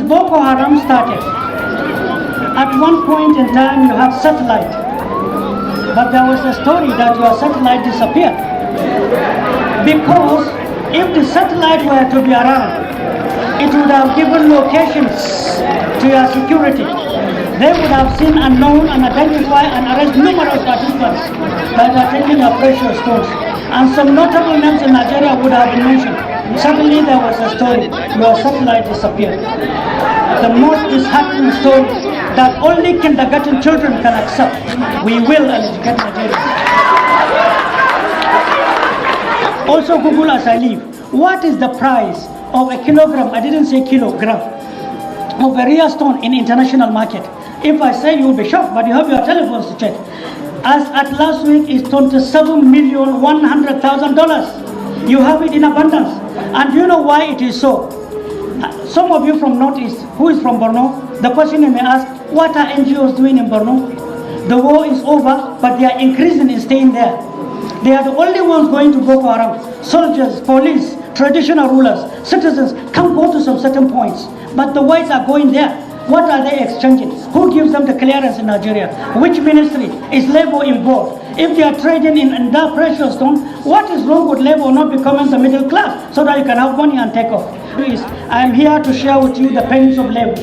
Boko Haram started, at one point in time you have satellite, but there was a story that your satellite disappeared. Because if the satellite were to be around, it would have given locations to your security. They would have seen and known and identify and arrest numerous participants that are taking your precious stones. And some notable names in Nigeria would have been mentioned. Suddenly there was a story, your satellite disappeared. The most disheartening story that only kindergarten children can accept. We will educate Nigeria. Also Google as I leave, what is the price of a kilogram, I didn't say kilogram, of a rare stone in international market? If I say, you will be shocked, but you have your telephones to check. As at last week is $27,100,000. You have it in abundance. And do you know why it is so? Some of you from Northeast, who is from Borno, the question you may ask, what are NGOs doing in Borno? The war is over, but they are increasing in staying there. They are the only ones going to Boko Haram. Soldiers, police, traditional rulers, citizens can't go to some certain points. But the whites are going there. What are they exchanging? Who gives them the clearance in Nigeria? Which ministry? Is labor involved? If they are trading in that precious stone, what is wrong with labor not becoming the middle class so that you can have money and take off? Please, I am here to share with you the pains of labor.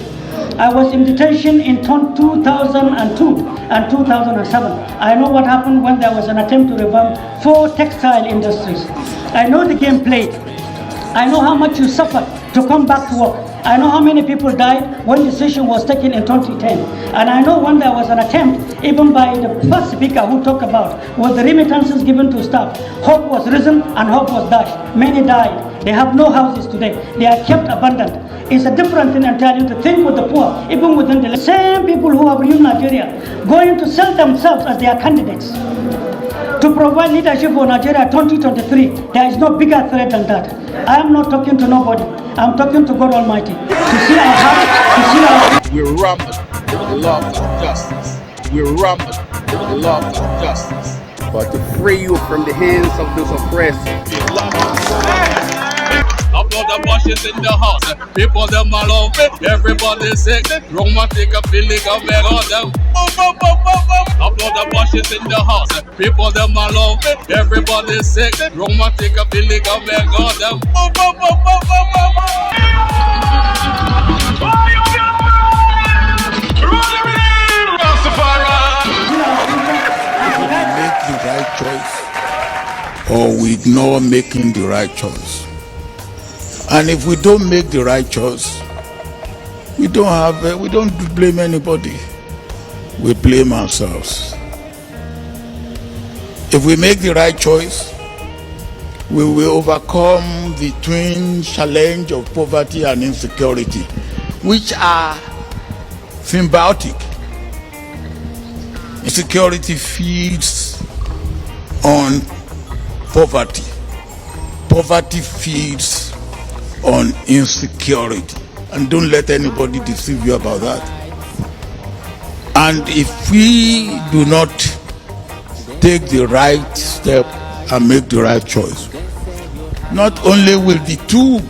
I was in detention in 2002 and 2007. I know what happened when there was an attempt to revamp 4 textile industries. I know the game played. I know how much you suffered to come back to work. I know how many people died when the decision was taken in 2010. And I know when there was an attempt, even by the first speaker who talked about, was the remittances given to staff. Hope was risen and hope was dashed. Many died. They have no houses today. They are kept abandoned. It's a different thing entirely to think with the poor, even within the same people who have ruined Nigeria, going to sell themselves as their candidates to provide leadership for Nigeria 2023. There is no bigger threat than that. I am not talking to nobody. I'm talking to God Almighty. To see our heart, to see our... We rumble with the love of justice. We rumble with the love of justice. But to free you from the hands of those oppressed. Adbloyt Abashi in the house. People them all love it. Everybody sick. Romantic feeling of me on them. Adbloyt Abashi in the house. People them all love it. Everybody sick. Romantic feeling of me on them. Make the right choice, or we ignore making the right choice. And if we don't make the right choice, we don't blame anybody. We blame ourselves. If we make the right choice, we will overcome the twin challenge of poverty and insecurity, which are symbiotic. Insecurity feeds on poverty. Poverty feeds on insecurity. And don't let anybody deceive you about that. And if we do not take the right step and make the right choice, not only will the two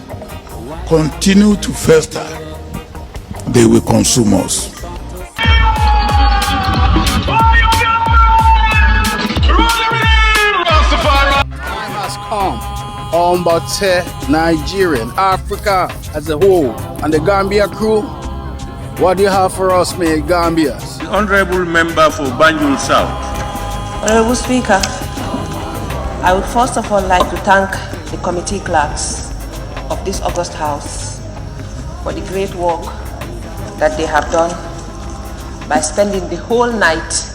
continue to fester, they will consume us. Time has come on Bote, Nigeria, Africa as a whole, and the Gambia crew. What do you have for us, man, Gambians? The Honorable Member for Banjul South. Honorable Speaker, I would first of all like to thank the committee clerks of this August House for the great work that they have done by spending the whole night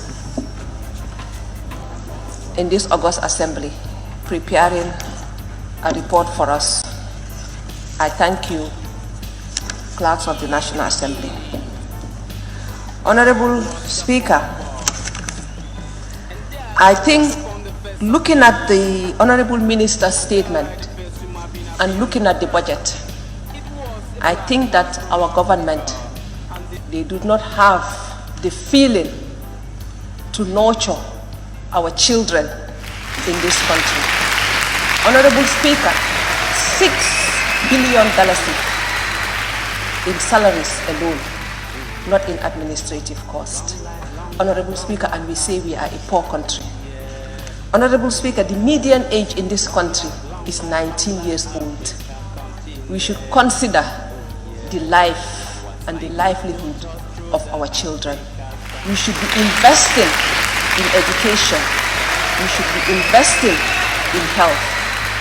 in this August Assembly preparing a report for us. I thank you, clerks of the National Assembly. Honorable Speaker, I think looking at the Honorable Minister's statement and looking at the budget, I think that our government, they do not have the feeling to nurture our children in this country. Honorable Speaker, $6 billion in salaries alone, not in administrative cost. Honorable Speaker, and we say we are a poor country. Honorable Speaker, the median age in this country is 19 years old. We should consider the life and the livelihood of our children. We should be investing in education. We should be investing in health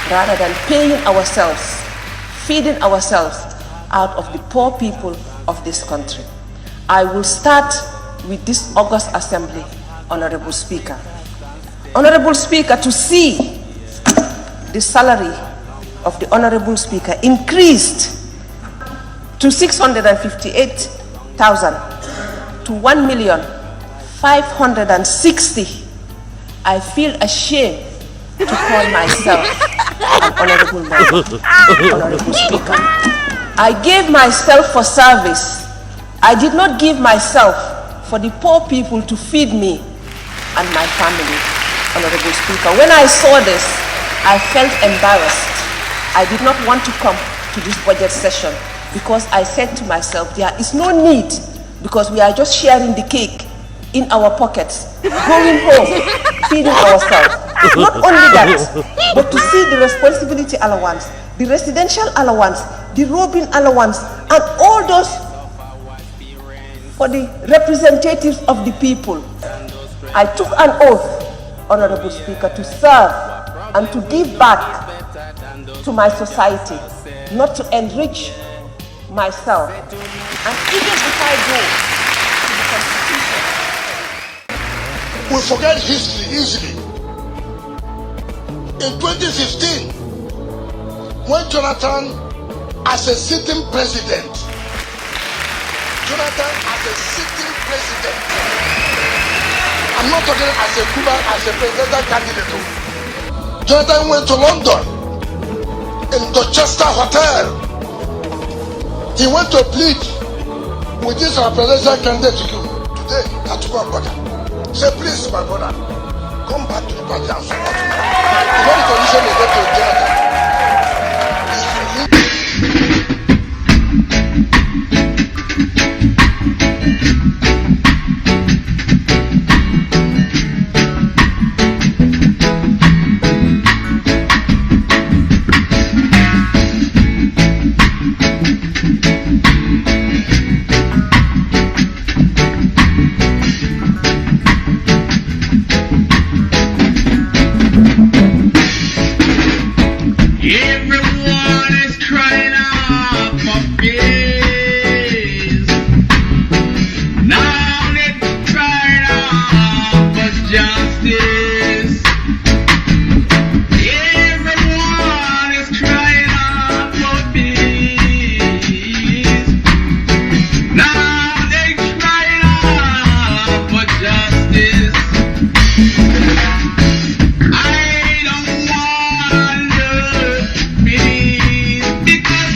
rather than paying ourselves, feeding ourselves out of the poor people of this country. I will start with this August Assembly, Honorable Speaker. Honorable Speaker, to see the salary of the Honorable Speaker increased to 658,000 to 1,560,000. I feel ashamed to call myself an honorable member. Honorable Speaker, I gave myself for service. I did not give myself for the poor people to feed me and my family. Honorable Speaker, when I saw this, I felt embarrassed. I did not want to come to this budget session because I said to myself, there is no need, because we are just sharing the cake in our pockets, going home, feeding ourselves. Not only that, but to see the responsibility allowance, the residential allowance, the robing allowance, and all those for the representatives of the people. I took an oath, Honorable Speaker, to serve and to give back to my society, not to enrich myself. And even if I go to the Constitution, we forget history easily. In 2015, when Jonathan, as a sitting president, I'm not talking as a Cuban, as a presidential candidate. Jonathan went to London, in Dorchester Hotel. He went to plead with this presidential candidate today at Tukwakwaja. Say, please, my brother, come back to the party and support me. You know the condition is going to Jonathan. Because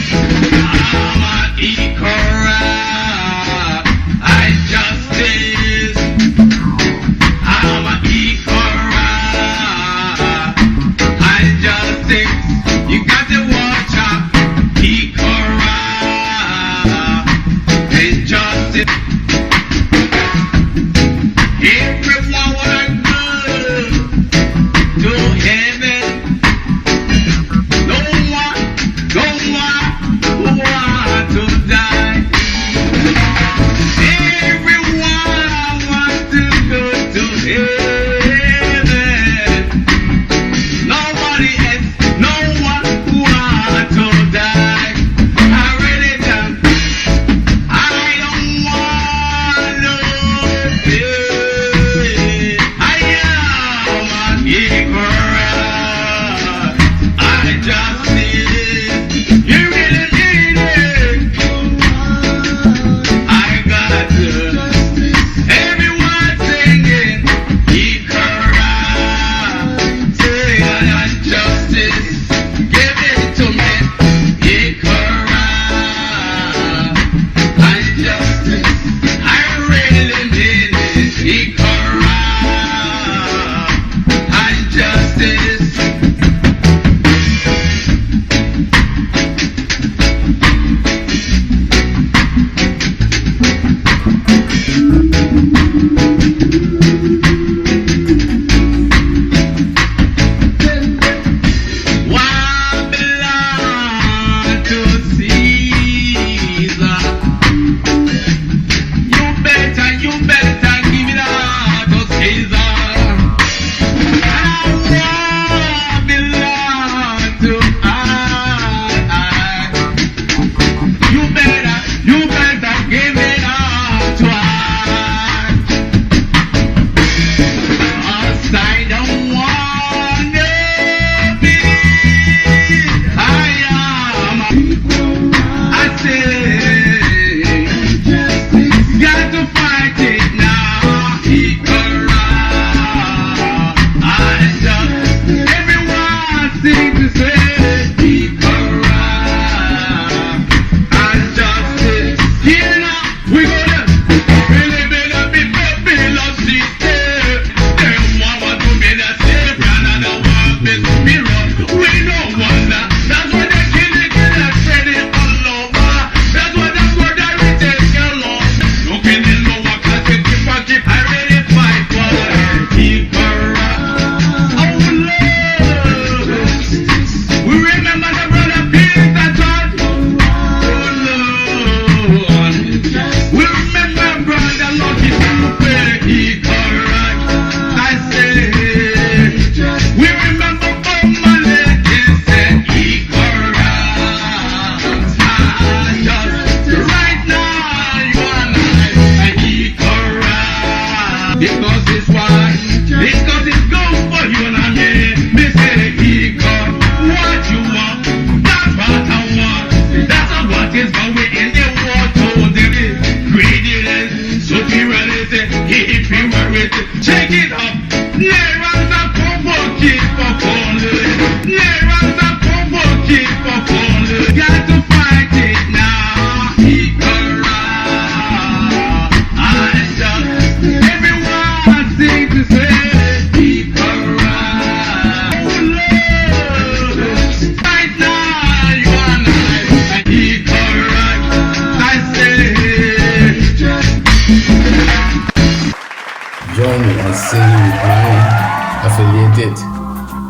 sing with my affiliated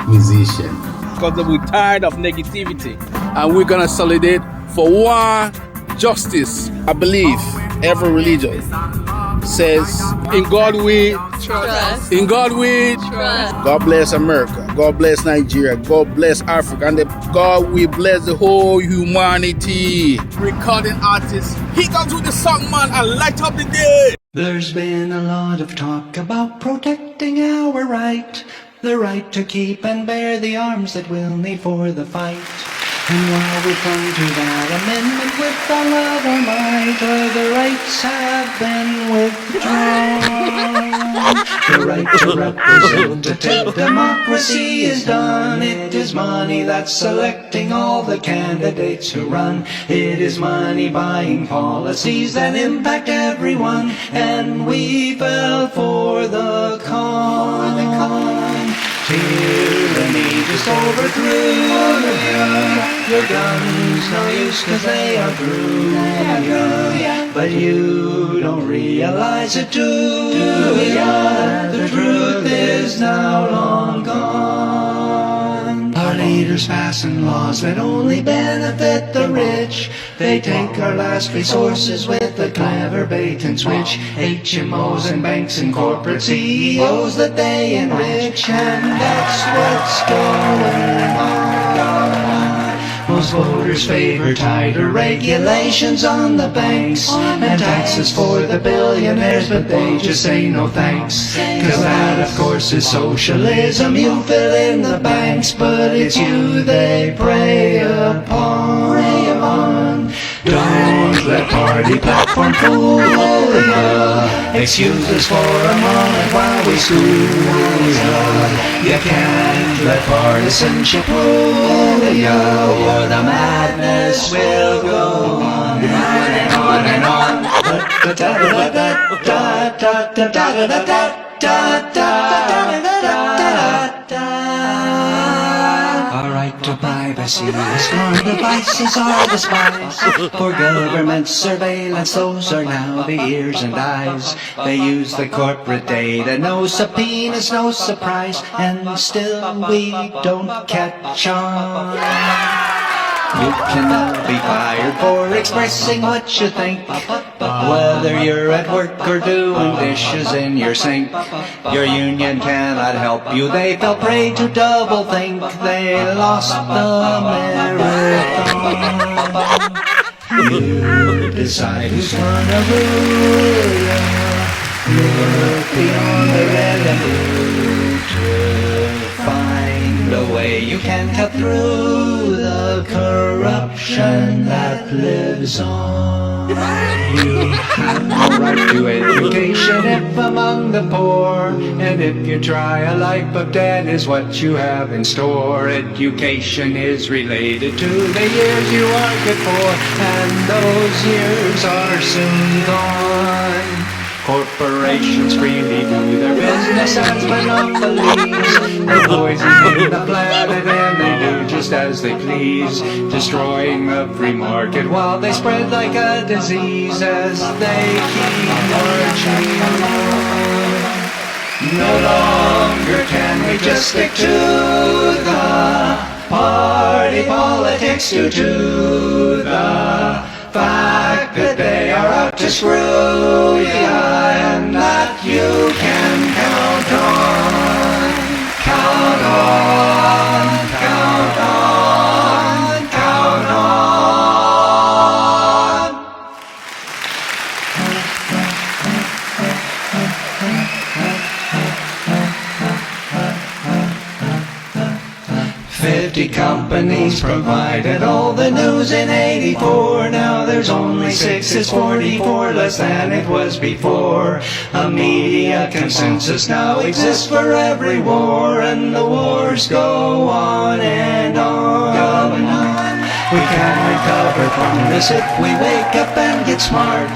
musician. Because we're tired of negativity, and we're gonna solidarity for one justice. I believe every religion says, in God we trust. In God we trust. God bless America. God bless Nigeria. God bless Africa. And God we bless the whole humanity. Recording artists, he comes with the song, man, and light up the day. There's been a lot of talk about protecting our right, the right to keep and bear the arms that we'll need for the fight. And while we clung to that amendment with all of our might, the rights have been withdrawn. The right to representative democracy is done. It is money that's selecting all the candidates who run. It is money buying policies that impact everyone. And we fell for the con. Tyranny just overthrew ya. Your guns no use cause they are through ya. But you don't realize it, do ya? The truth is now long gone. Our leaders passing laws that only benefit the rich. They take our last resources with a clever bait and switch. HMOs and banks and corporate CEOs that they enrich. And that's what's going on. Most voters favor tighter regulations on the banks and taxes for the billionaires, but they just say no thanks. Cause that of course is socialism. You fill in the banks, but it's you they prey upon. Don't let party platform fool ya. Excuses for a moment while we school ya. You can't let partisanship rule ya, or the madness will go on and on and on. Our right to privacy is gone, devices are despised. For government surveillance, those are now the ears and eyes. They use the corporate data, no subpoenas, no surprise. And still we don't catch on. You cannot be fired for expressing what you think, whether you're at work or doing dishes in your sink. Your union cannot help you, they fell prey to doublethink. They lost the marathon. You decide who's gonna rule ya. Look beyond the red and blue to find a way you can cut through the corruption that lives on. You have no right to education if among the poor, and if you try a life of debt is what you have in store. Education is related to the years you are good for, and those years are soon gone. Corporations freely do their business as monopolies. They poison the planet and they do just as they please, destroying the free market while they spread like a disease as they keep marching on. No longer can we just stick to the party politics due to the fact that they are out to screw ya, and that you can count on, count on, count on, count on. 50 companies provided all the news in '84. Now there's only 6, it's 44 less than it was before. A media consensus now exists for every war, and the wars go on and on. We can recover from this if we wake up and get smart.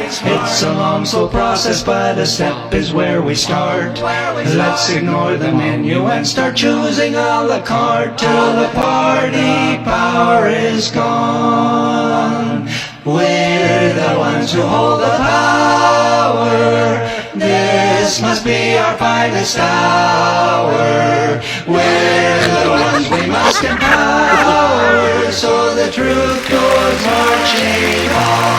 It's a long, slow process, but a step is where we start. Let's ignore the menu and start choosing a la carte till the party power is gone. We're the ones who hold the power. This This must be our finest hour. We're the ones we must empower, so the truth goes marching on.